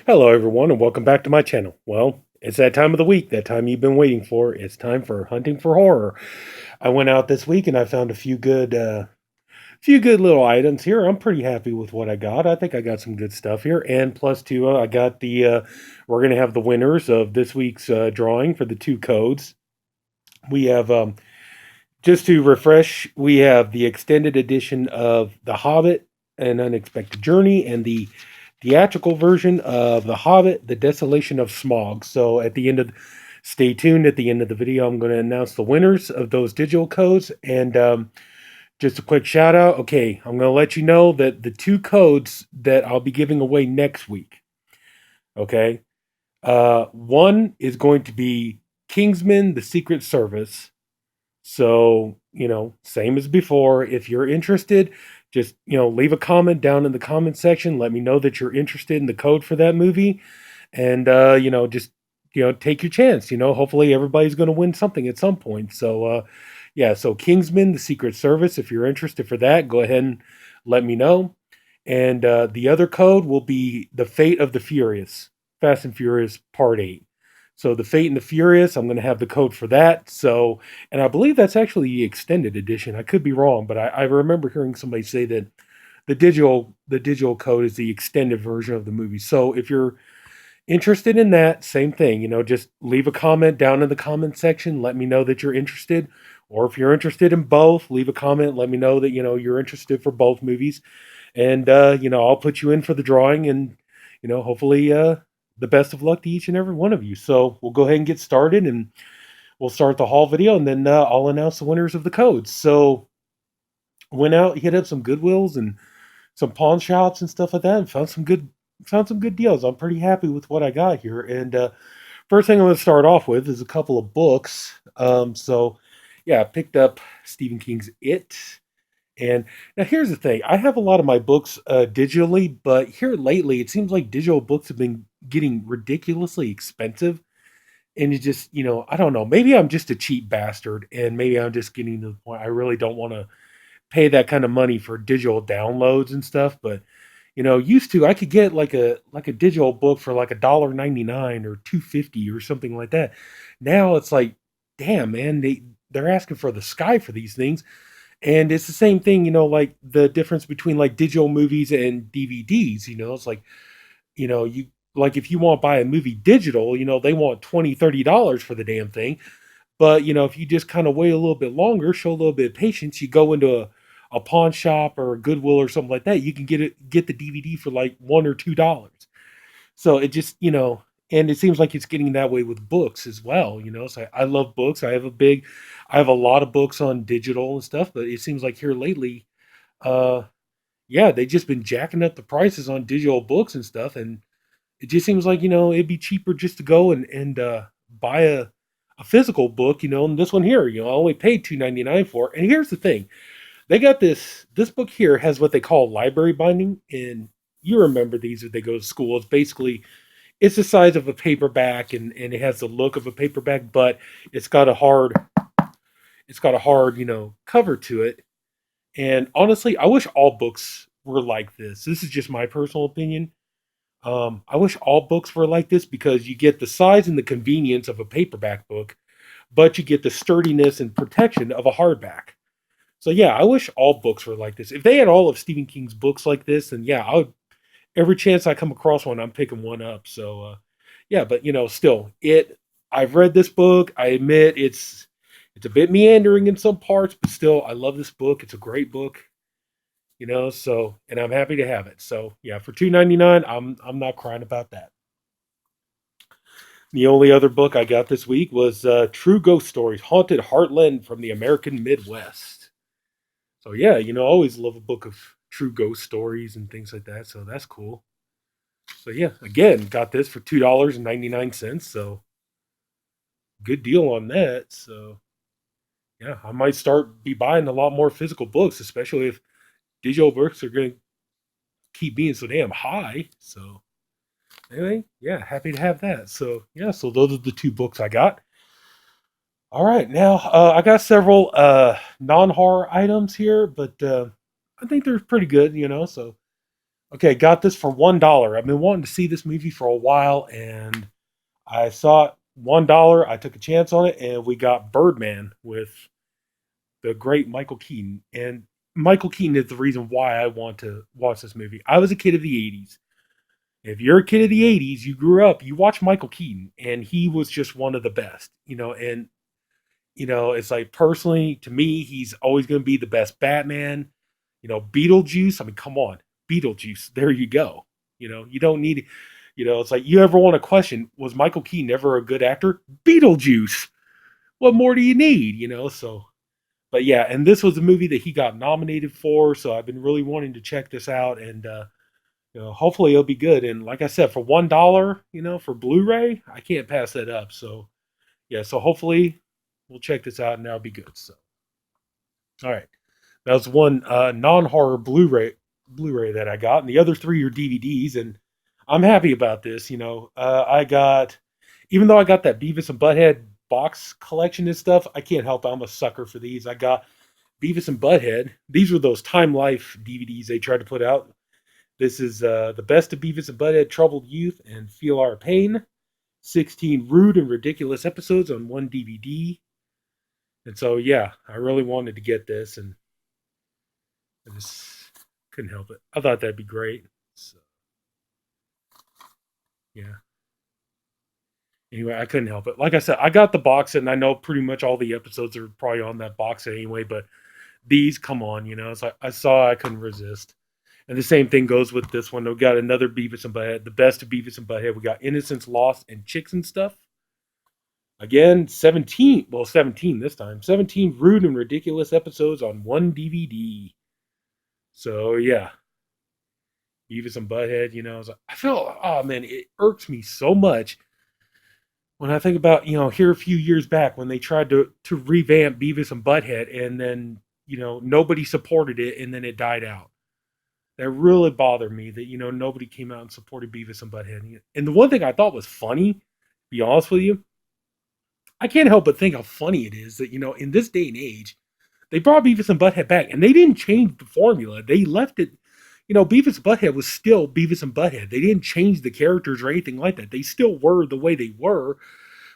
Hello, everyone, and welcome back to my channel. Well, it's that time of the week, that time you've been waiting for. It's time for hunting for horror. I went out this week and I found a few good little items here. I'm pretty happy with what I got. I think I got some good stuff here, and plus two, I got we're gonna have the winners of this week's drawing for the two codes. We have just to refresh, we have the extended edition of The Hobbit: An Unexpected Journey, and the theatrical version of The Hobbit: The Desolation of Smaug. So stay tuned. At the end of the video, I'm going to announce the winners of those digital codes. And just a quick shout out. Okay, I'm going to let you know that the two codes that I'll be giving away next week. Okay, one is going to be Kingsman: The Secret Service. So, same as before. If you're interested, just, leave a comment down in the comment section. Let me know that you're interested in the code for that movie. And, just, take your chance. Hopefully everybody's going to win something at some point. So, yeah, so Kingsman: The Secret Service. If you're interested for that, go ahead and let me know. And the other code will be The Fate of the Furious, Fast and Furious Part 8. So the Fate and the Furious, I'm going to have the code for that. So, and I believe that's actually the extended edition. I could be wrong, but I remember hearing somebody say that the digital code is the extended version of the movie. So if you're interested in that, same thing. Just leave a comment down in the comment section. Let me know that you're interested. Or if you're interested in both, leave a comment. Let me know that you're interested for both movies, and I'll put you in for the drawing, and hopefully the best of luck to each and every one of you. So we'll go ahead and get started, and we'll start the haul video, and then I'll announce the winners of the codes. So went out, hit up some Goodwills and some pawn shops and stuff like that, and found some good deals. I'm pretty happy with what I got here. And first thing I'm going to start off with is a couple of books. So yeah, I picked up Stephen King's It. And now here's the thing. I have a lot of my books digitally, but here lately it seems like digital books have been getting ridiculously expensive. And it just, I don't know. Maybe I'm just a cheap bastard, and maybe I'm just getting to the point I really don't want to pay that kind of money for digital downloads and stuff. But used to, I could get like a digital book for like $1.99 or $2.50 or something like that. Now it's like, damn, man, they're asking for the sky for these things. And it's the same thing, like the difference between like digital movies and DVDs. It's like, you like if you want to buy a movie digital, they want $20-$30 for the damn thing. But if you just kind of wait a little bit longer, show a little bit of patience, you go into a pawn shop or a Goodwill or something like that, you can get the DVD for like $1 or $2. So it just, and it seems like it's getting that way with books as well. So I love books. I have a lot of books on digital and stuff, but it seems like here lately, uh, yeah, they just been jacking up the prices on digital books and stuff. And it just seems like, it'd be cheaper just to go and buy a physical book, and this one here, I only paid $2.99 for. And here's the thing. They got this book here has what they call library binding, and you remember these if they go to school. It's the size of a paperback, and it has the look of a paperback, but it's got a hard cover to it. And honestly, I wish all books were like this. This is just my personal opinion. I wish all books were like this because you get the size and the convenience of a paperback book, but you get the sturdiness and protection of a hardback. So yeah, I wish all books were like this. If they had all of Stephen King's books like this, then yeah, I would. Every chance I come across one, I'm picking one up. So yeah, but still, I've read this book. I admit it's a bit meandering in some parts, but still, I love this book. It's a great book. So, and I'm happy to have it. So yeah, for $2.99, I'm not crying about that. The only other book I got this week was True Ghost Stories: Haunted Heartland from the American Midwest. So yeah, I always love a book of true ghost stories and things like that. So that's cool. So yeah, again, got this for $2.99. So good deal on that. So yeah, I might start be buying a lot more physical books, especially if digital books are going to keep being so damn high. So anyway, yeah, happy to have that. So yeah, so those are the two books I got. All right, now I got several non horror items here, but I think they're pretty good. So Okay, got this for $1. I've been wanting to see this movie for a while, and I saw it $1. I took a chance on it, and we got Birdman with the great Michael Keaton. And Michael Keaton is the reason why I want to watch this movie. I was a kid of the '80s. If you're a kid of the '80s, you grew up, you watch Michael Keaton, and he was just one of the best. And it's like personally to me, he's always going to be the best Batman. Beetlejuice. I mean, come on, Beetlejuice. There you go. You don't need. It's like you ever want to question, was Michael Keaton ever a good actor? Beetlejuice. What more do you need? So. But yeah, and this was a movie that he got nominated for, so I've been really wanting to check this out, and hopefully it'll be good. And like I said, for $1, for Blu-ray, I can't pass that up. So yeah, so hopefully we'll check this out and that'll be good. So all right, that was one non-horror Blu-ray that I got, and the other three are DVDs, and I'm happy about this. I got, even though I got that Beavis and Butthead box collection and stuff, I can't help it. I'm a sucker for these. I got Beavis and Butthead. These were those Time Life DVDs they tried to put out. This is the best of Beavis and Butthead, Troubled Youth, and Feel Our Pain. 16 rude and ridiculous episodes on one DVD. And so, yeah, I really wanted to get this, and I just couldn't help it. I thought that'd be great. So, yeah. Anyway, I couldn't help it. Like I said, I got the box set, and I know pretty much all the episodes are probably on that box set anyway, but these, come on, it's like I saw I couldn't resist. And the same thing goes with this one. We got another Beavis and Butthead, the best of Beavis and Butthead. We got Innocence Lost and Chicks and Stuff. Again, 17 this time. 17 rude and ridiculous episodes on one DVD. So, yeah, Beavis and Butthead, I feel, oh man, it irks me so much when I think about, here a few years back when they tried to revamp Beavis and Butthead, and then, nobody supported it, and then it died out. That really bothered me that, nobody came out and supported Beavis and Butthead. And the one thing I thought was funny, to be honest with you, I can't help but think how funny it is that, in this day and age, they brought Beavis and Butthead back, and they didn't change the formula. They left it, Beavis and Butthead was still Beavis and Butthead. They didn't change the characters or anything like that. They still were the way they were.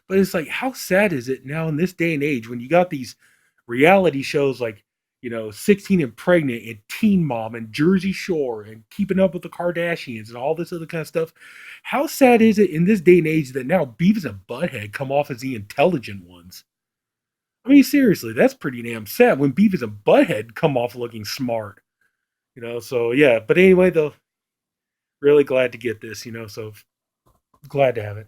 But it's like, how sad is it now in this day and age when you got these reality shows like, 16 and Pregnant and Teen Mom and Jersey Shore and Keeping Up with the Kardashians and all this other kind of stuff. How sad is it in this day and age that now Beavis and Butthead come off as the intelligent ones? I mean, seriously, that's pretty damn sad when Beavis and Butthead come off looking smart. So yeah, but anyway, though, really glad to get this, so glad to have it.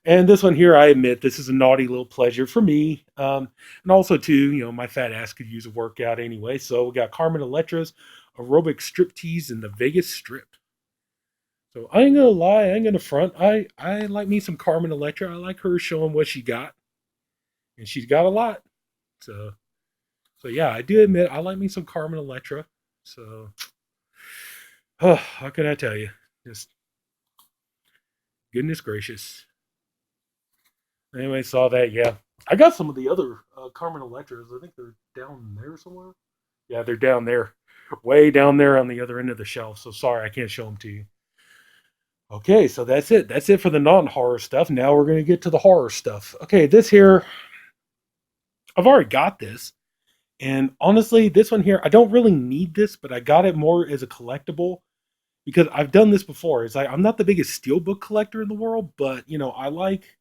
And this one here, I admit, this is a naughty little pleasure for me. And also, too, my fat ass could use a workout anyway. So we got Carmen Electra's aerobic striptease in the Vegas Strip. So I ain't gonna lie, I ain't gonna front. I like me some Carmen Electra. I like her showing what she got, and she's got a lot. So yeah, I do admit I like me some Carmen Electra. So, oh, how can I tell you? Just goodness gracious. Anyway, saw that. Yeah, I got some of the other Carmen Electras. I think they're down there somewhere. Yeah, they're down there, way down there on the other end of the shelf. So sorry, I can't show them to you. Okay, so that's it. That's it for the non-horror stuff. Now we're gonna get to the horror stuff. Okay, this here, I've already got this, and honestly, this one here, I don't really need this, but I got it more as a collectible because I've done this before. It's like I'm not the biggest steelbook collector in the world, but I like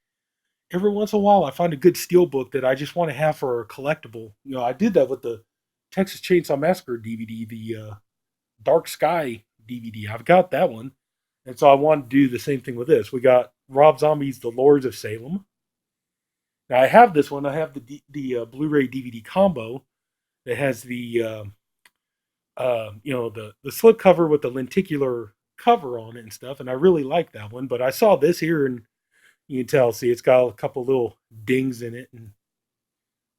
every once in a while I find a good steelbook that I just want to have for a collectible. I did that with the Texas Chainsaw Massacre DVD, the Dark Sky DVD. I've got that one. And so I want to do the same thing with this. We got Rob Zombie's The Lords of Salem. Now I have this one. I have the Blu-ray DVD combo that has the slipcover with the lenticular cover on it and stuff. And I really like that one. But I saw this here and you can tell, see, it's got a couple little dings in it,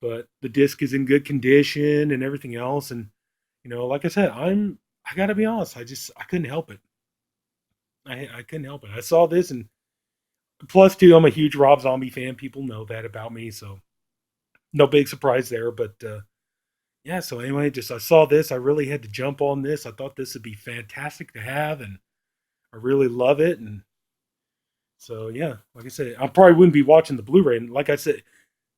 but the disc is in good condition and everything else. And like I said, I gotta be honest, I couldn't help it. I couldn't help it. I saw this, and plus too, I'm a huge Rob Zombie fan. People know that about me, so no big surprise there. But yeah, so anyway, just I saw this. I really had to jump on this. I thought this would be fantastic to have, and I really love it. And so, yeah, like I said, I probably wouldn't be watching the Blu ray. And like I said,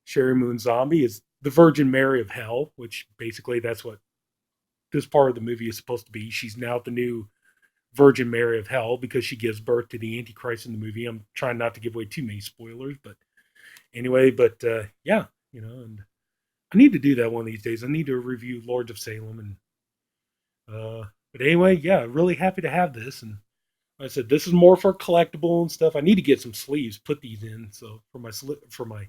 Sherry Moon Zombie is the Virgin Mary of Hell, which basically that's what this part of the movie is supposed to be. She's now the new Virgin Mary of Hell because she gives birth to the Antichrist in the movie. I'm trying not to give away too many spoilers, but anyway, but yeah, and I need to do that one of these days. I need to review Lords of Salem, but anyway, yeah, really happy to have this. And like I said, this is more for collectible and stuff. I need to get some sleeves, put these in, so for my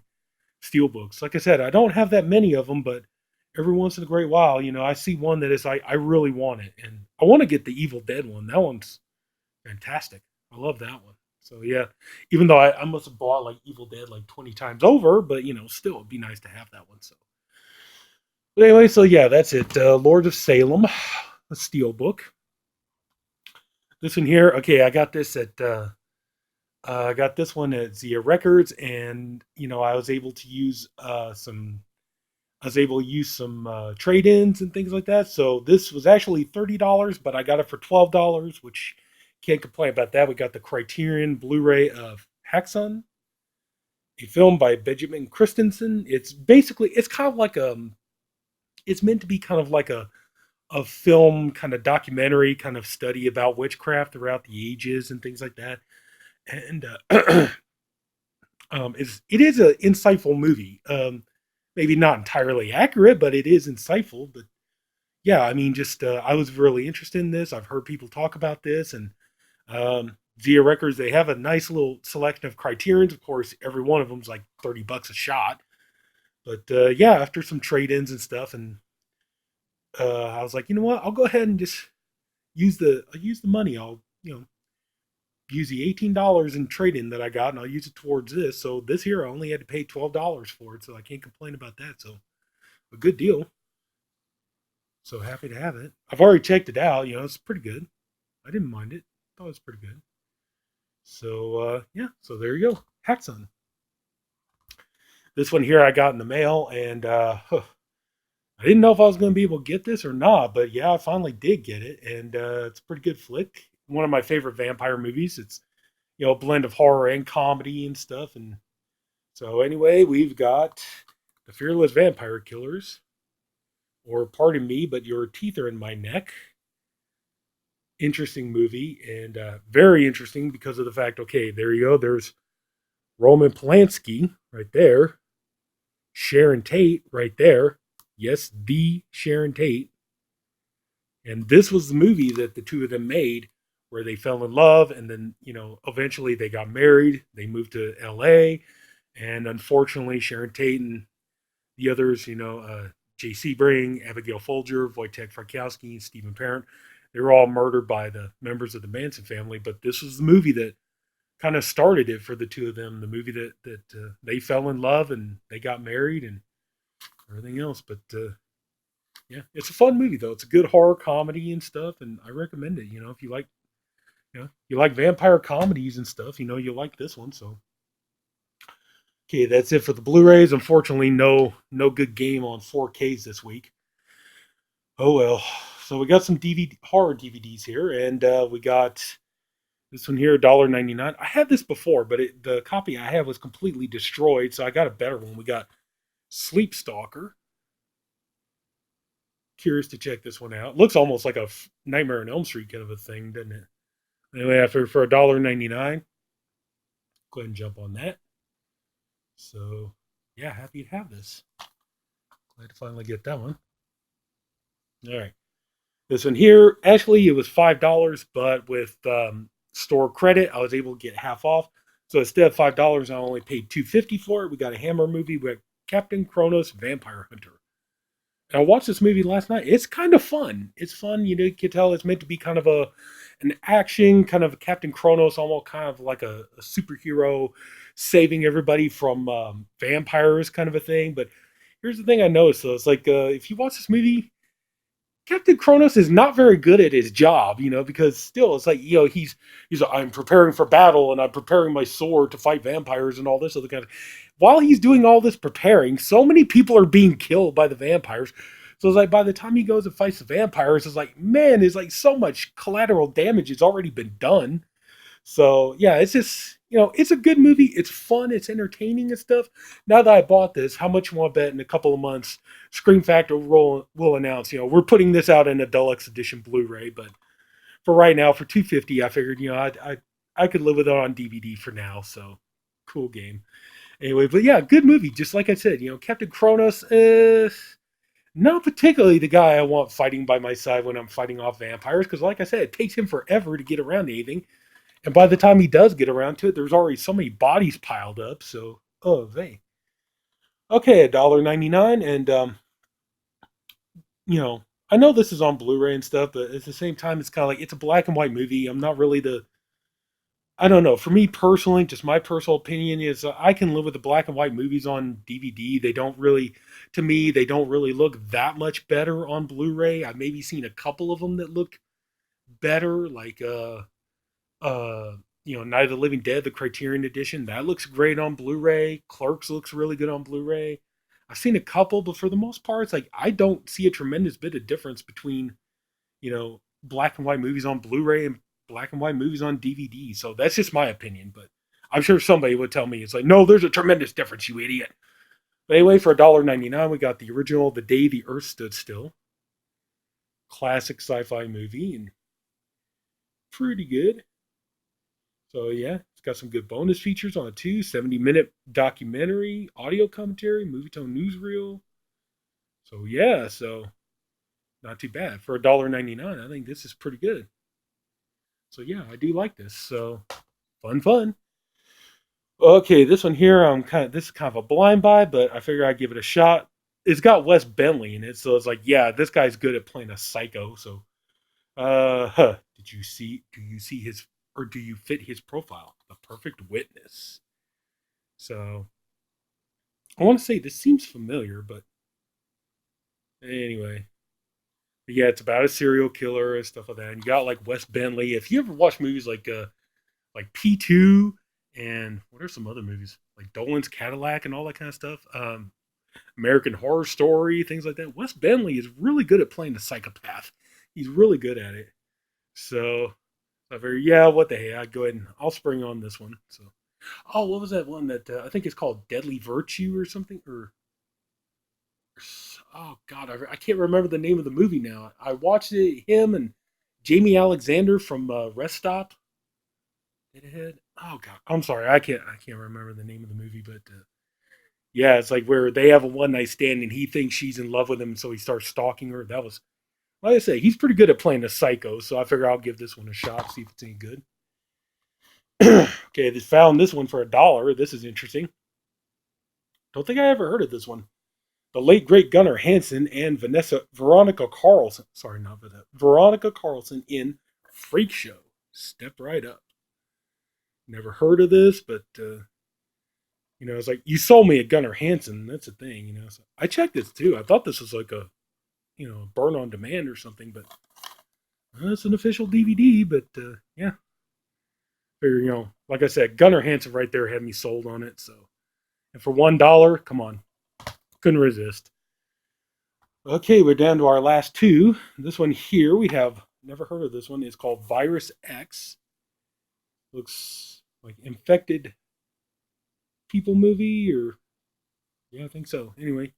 steel books. Like I said, I don't have that many of them, but every once in a great while, I see one that is I really want it, and I want to get the Evil Dead one. That one's fantastic. I love that one. So yeah, even though I must have bought like Evil Dead like 20 times over, but still it'd be nice to have that one. So, but anyway, so yeah, that's it. Lord of Salem, a steel book. This one here, okay, I got this one at Zia Records, and I was able to use some trade-ins and things like that. So this was actually $30, but I got it for $12, which can't complain about that. We got the Criterion Blu-ray of Haxon, a film by Benjamin Christensen. It's kind of like it's meant to be kind of like a film kind of documentary kind of study about witchcraft throughout the ages and things like that. And it is an insightful movie. Maybe not entirely accurate, but it is insightful. But yeah, I mean, just I was really interested in this. I've heard people talk about this, and Via Records, they have a nice little selection of Criterions. Of course, every one of them's like $30 a shot. But yeah, after some trade-ins and stuff, and I was like, you know what? I'll go ahead and just use the money. I'll use the $18 in trade-in that I got, and I'll use it towards this. So this here, I only had to pay $12 for it, so I can't complain about that. So a good deal. So happy to have it. I've already checked it out. It's pretty good. I didn't mind it. I thought it was pretty good. So yeah, so there you go. Haxon. This one here I got in the mail, and I didn't know if I was going to be able to get this or not, but yeah, I finally did get it, and it's a pretty good flick. One of my favorite vampire movies. It's a blend of horror and comedy and stuff. And so anyway, we've got The Fearless Vampire Killers, or Pardon Me, but Your Teeth Are in My Neck. Interesting movie, and very interesting because of the fact, okay, there you go. There's Roman Polanski right there. Sharon Tate right there. Yes, the Sharon Tate. And this was the movie that the two of them made where they fell in love, and then, eventually they got married. They moved to LA, and unfortunately, Sharon Tate and the others, Jay Sebring, Abigail Folger, Wojtek Frykowski, and Stephen Parent, they were all murdered by the members of the Manson family. But this was the movie that kind of started it for the two of them. The movie that they fell in love and they got married and everything else. But yeah, it's a fun movie though. It's a good horror comedy and stuff, and I recommend it. If you like vampire comedies and stuff, you'll like this one. So okay, that's it for the Blu-rays. Unfortunately, no good game on 4Ks this week. Oh well. So we got some horror DVDs here, and we got this one here, $1.99. I had this before, but the copy I had was completely destroyed, so I got a better one. We got Sleep Stalker. Curious to check this one out. Looks almost like a Nightmare on Elm Street kind of a thing, doesn't it? Anyway, for $1.99, go ahead and jump on that. So yeah, happy to have this. Glad to finally get that one. All right, this one here, actually it was $5, but with store credit, I was able to get half off. So instead of $5, I only paid $2.50 for it. We got a Hammer movie with Captain Kronos Vampire Hunter. And I watched this movie last night. It's kind of fun. It's fun. You can tell it's meant to be kind of an action, kind of Captain Kronos, almost kind of like a superhero saving everybody from vampires kind of a thing. But here's the thing I noticed, though. It's like if you watch this movie, Captain Kronos is not very good at his job, because still it's like, he's like, I'm preparing for battle and I'm preparing my sword to fight vampires and all this other kind of. While he's doing all this preparing, so many people are being killed by the vampires. So it's like by the time he goes and fights the vampires, it's like, man, there's like so much collateral damage has already been done. So yeah, it's just it's a good movie. It's fun. It's entertaining and stuff. Now that I bought this, how much you want to bet in a couple of months? Scream Factory will announce, we're putting this out in a deluxe edition Blu-ray. But for right now, for 250, I figured I could live with it on DVD for now. So cool game. Anyway, but yeah, good movie. Just like I said, Captain Kronos. Not particularly the guy I want fighting by my side when I'm fighting off vampires, because like I said, it takes him forever to get around to anything. And by the time he does get around to it, there's already so many bodies piled up. So, oh, they. Okay, $1.99. And, you know, I know this is on Blu ray and stuff, but at the same time, it's kind of like it's a black and white movie. I'm not really I don't know. For me personally, just my personal opinion is I can live with the black and white movies on DVD. They don't really, to me, they don't really look that much better on Blu ray. I've maybe seen a couple of them that look better, like, uh Night of the Living Dead, the Criterion edition, that looks great on Blu-ray. Clerks looks really good on Blu-ray. I've seen a couple, but for the most part, it's like I don't see a tremendous bit of difference between black and white movies on Blu-ray and black and white movies on DVD. So that's just my opinion, but I'm sure somebody would tell me it's like, no, there's a tremendous difference, you idiot. But anyway, for $1.99, we got the original The Day the Earth Stood Still, classic sci-fi movie, and pretty good. So yeah, it's got some good bonus features on it too. 70-minute documentary, audio commentary, movie tone newsreel. So yeah, so not too bad. For $1.99, I think this is pretty good. So yeah, I do like this. So fun. Okay, this one here, this is kind of a blind buy, but I figure I'd give it a shot. It's got Wes Bentley in it, so it's like, yeah, this guy's good at playing a psycho. So do you see his, or do you fit his profile? The perfect witness. So I want to say this seems familiar, but anyway. But yeah, it's about a serial killer and stuff like that. And you got like Wes Bentley. If you ever watch movies like P2 and what are some other movies? Like Dolan's Cadillac and all that kind of stuff. American Horror Story, things like that. Wes Bentley is really good at playing the psychopath. He's really good at it. So I figured, yeah, what the heck? I'd go ahead and I'll spring on this one. So, oh, what was that one that I think it's called Deadly Virtue or something? Or oh God, I can't remember the name of the movie now. I watched it, him and Jamie Alexander from Rest Stop. Did it hit? Oh God, I'm sorry, I can't remember the name of the movie, but yeah, it's like where they have a one night stand and he thinks she's in love with him, so he starts stalking her. That was, like I say, he's pretty good at playing a psycho, so I figure I'll give this one a shot, see if it's any good. Okay, just found this one for $1. This is interesting. Don't think I ever heard of this one. The late great Gunnar Hansen and Veronica Carlson. Sorry, not Vanessa. Veronica Carlson in Freak Show. Step right up. Never heard of this, but it's like you sold me a Gunnar Hansen. That's a thing. So I checked this too. I thought this was like a burn on demand or something, but it's an official DVD. But yeah, figure, like I said, Gunnar Hansen right there had me sold on it. So, and for $1, come on, couldn't resist. Okay, we're down to our last two. This one here, we have never heard of this one. It's called Virus X. Looks like infected people movie, or yeah, I think so. Anyway,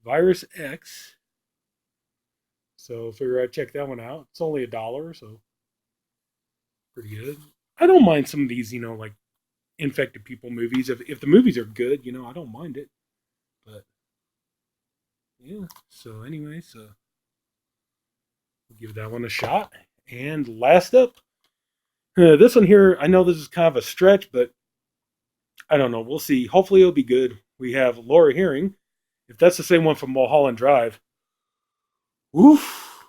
Virus X. So figure I'd check that one out. It's only $1, so pretty good. I don't mind some of these, like infected people movies. If the movies are good, I don't mind it. But yeah. So anyway, so we'll give that one a shot. And last up, this one here, I know this is kind of a stretch, but I don't know. We'll see. Hopefully it'll be good. We have Laura Herring. If that's the same one from Mulholland Drive. Oof.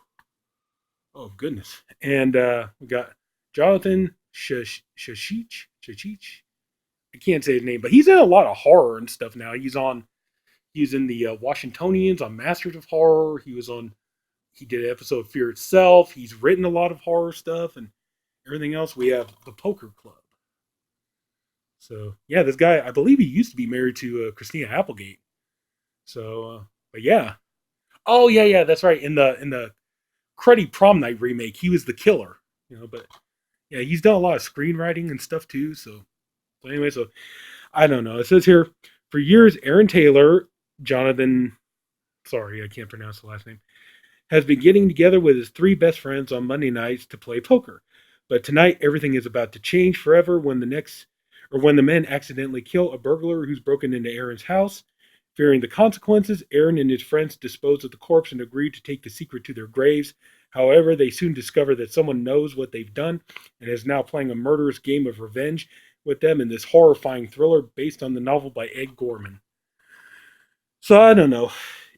Oh, goodness. And we got Jonathan Shashich. I can't say his name, but he's in a lot of horror and stuff now. He's in the Washingtonians on Masters of Horror. He did an episode of Fear Itself. He's written a lot of horror stuff and everything else. We have The Poker Club. So, yeah, this guy, I believe he used to be married to Christina Applegate. So, but yeah. Oh yeah, yeah, that's right. In the Cruddy Prom Night remake, he was the killer. But yeah, he's done a lot of screenwriting and stuff too. So anyway, so I don't know. It says here for years, Aaron Taylor, Jonathan. Sorry, I can't pronounce the last name. Has been getting together with his three best friends on Monday nights to play poker. But tonight, everything is about to change forever when the men accidentally kill a burglar who's broken into Aaron's house. Fearing the consequences, Aaron and his friends dispose of the corpse and agree to take the secret to their graves. However, they soon discover that someone knows what they've done and is now playing a murderous game of revenge with them in this horrifying thriller based on the novel by Ed Gorman. So I don't know.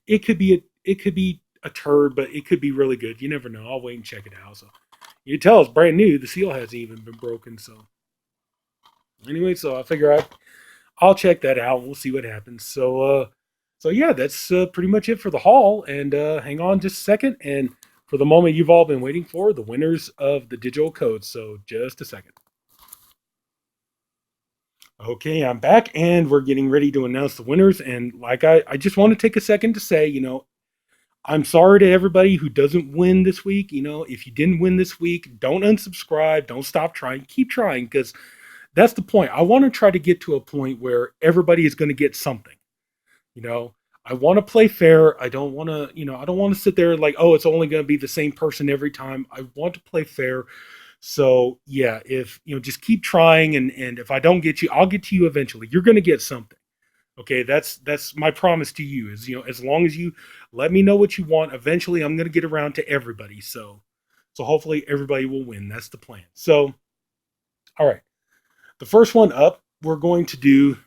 It could be a turd, but it could be really good. You never know. I'll wait and check it out. So you can tell it's brand new. The seal hasn't even been broken. So anyway, so I figure I'll check that out. We'll see what happens. So yeah, that's pretty much it for the haul. And hang on just a second. And for the moment you've all been waiting for, the winners of the digital codes. So just a second. Okay, I'm back, and we're getting ready to announce the winners. And like I just want to take a second to say, I'm sorry to everybody who doesn't win this week. If you didn't win this week, don't unsubscribe. Don't stop trying. Keep trying, because that's the point. I want to try to get to a point where everybody is going to get something. You know, I want to play fair. I don't want to, I don't want to sit there like, oh, it's only going to be the same person every time. I want to play fair. So yeah, if just keep trying, and if I don't get you, I'll get to you eventually. You're going to get something. Okay, that's my promise to you. Is as long as you let me know what you want, eventually I'm going to get around to everybody. So hopefully everybody will win. That's the plan. So all right, the first one up, we're going to do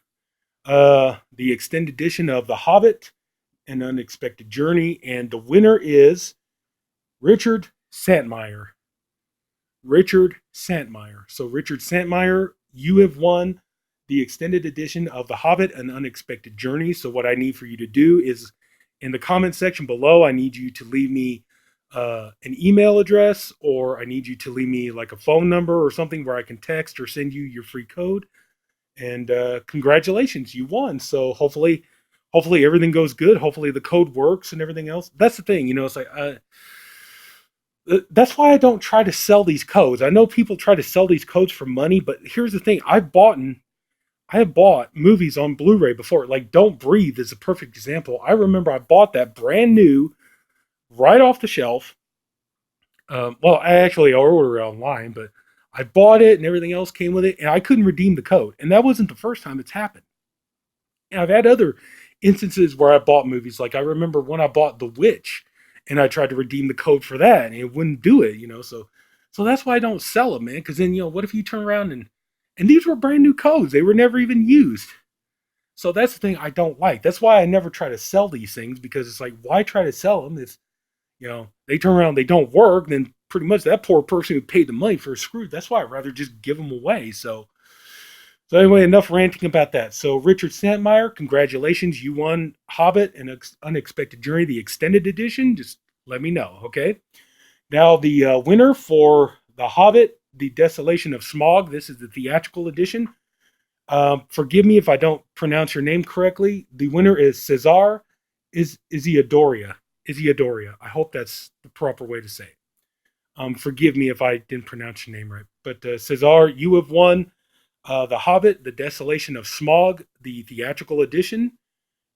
the extended edition of The Hobbit: An Unexpected Journey, and the winner is Richard Santmeyer. Richard Santmeyer. So, Richard Santmeyer, you have won the extended edition of The Hobbit: An Unexpected Journey. So, what I need for you to do is in the comment section below, I need you to leave me an email address, or I need you to leave me like a phone number or something where I can text or send you your free code. And congratulations, you won. So, hopefully everything goes good. Hopefully the code works and everything else. That's the thing, it's like that's why I don't try to sell these codes. I know people try to sell these codes for money, but here's the thing: I have bought movies on Blu-ray before. Like Don't Breathe is a perfect example. I remember I bought that brand new, right off the shelf. Well, I ordered it online, but I bought it and everything else came with it, and I couldn't redeem the code. And that wasn't the first time it's happened. And I've had other instances where I bought movies. Like I remember when I bought The Witch, and I tried to redeem the code for that, and it wouldn't do it. So that's why I don't sell them, man. Because then what if you turn around and these were brand new codes? They were never even used. So that's the thing I don't like. That's why I never try to sell these things, because it's like, why try to sell them if they turn around, they don't work, then pretty much that poor person who paid the money for a screw. That's why I'd rather just give them away. So anyway, enough ranting about that. So Richard Santmeyer, congratulations. You won Hobbit: An Unexpected Journey, the extended edition. Just let me know, okay? Now the winner for The Hobbit: The Desolation of Smaug. This is the theatrical edition. Forgive me if I don't pronounce your name correctly. The winner is Cesar Isidoria. I hope that's the proper way to say it. Forgive me if I didn't pronounce your name right. But Cesar, you have won The Hobbit: The Desolation of Smaug, the theatrical edition.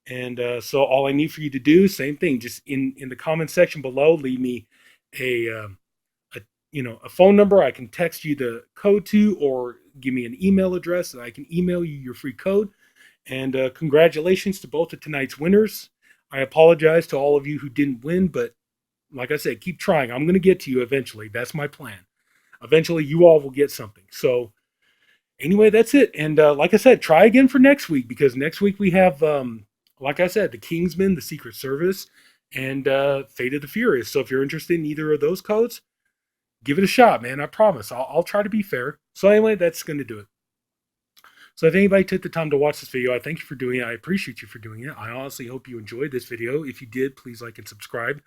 And so all I need for you to do, same thing, just in the comment section below, leave me a phone number I can text you the code to, or give me an email address and I can email you your free code. And congratulations to both of tonight's winners. I apologize to all of you who didn't win, but like I said, keep trying. I'm going to get to you eventually. That's my plan. Eventually, you all will get something. So anyway, that's it. And like I said, try again for next week, because next week we have, like I said, The Kingsman, The Secret Service, and Fate of the Furious. So if you're interested in either of those codes, give it a shot, man. I promise. I'll try to be fair. So anyway, that's going to do it. So if anybody took the time to watch this video, I thank you for doing it. I appreciate you for doing it. I honestly hope you enjoyed this video. If you did, please like and subscribe.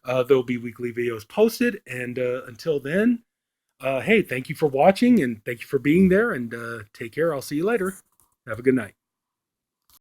There'll be weekly videos posted. And until then, hey, thank you for watching, and thank you for being there, and take care. I'll see you later. Have a good night.